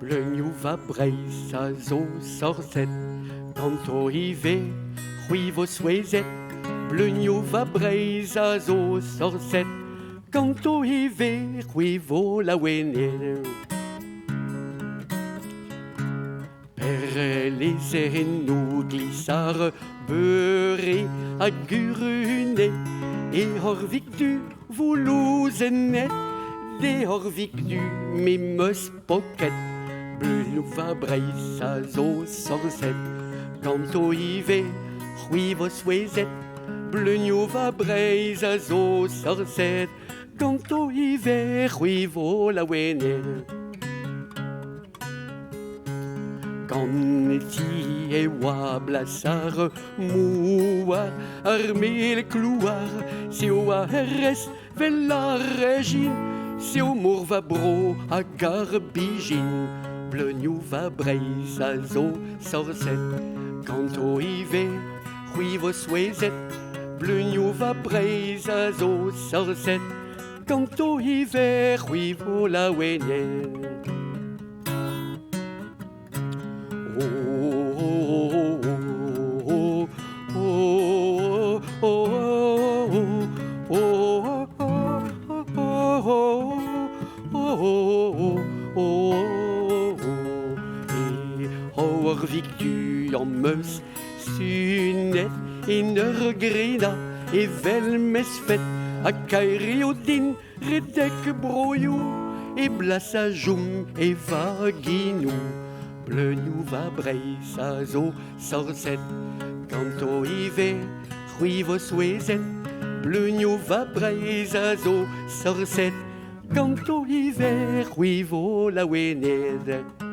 Bleu va breis a zo sorzet, kanto ive, hui vo swezet. Bleu va breis a zo sorzet, kanto ive, hui vo la wenet. Per les ennou glissar beurre a gurune, e horvik du voulouzenet, de horvik du meus pocket. Bleu va breis a zo sorzet, kanto ive, hui vo swezet. Bleu va breis a zo sorzet, kanto ive, hui vo la wenet. Quand e oa blasar mouar ar mele clouar, se oa rest vel la regine, se o mor va bro a garbigin. Bleu va breis a zo sorzet, kanto ive, hui vo swezet. Bleu va breis a zo sorzet, kanto ive, hui vo la wenet. Horvik du en meus sunet in grena e vel mes fet a kairo din redek broio e blas a joum e vaginou. Bleu va breis a zo sorzet, kanto ive, hui vo swezet. Bleu va breis a zo sorzet, kanto ive, hui vo la wenet.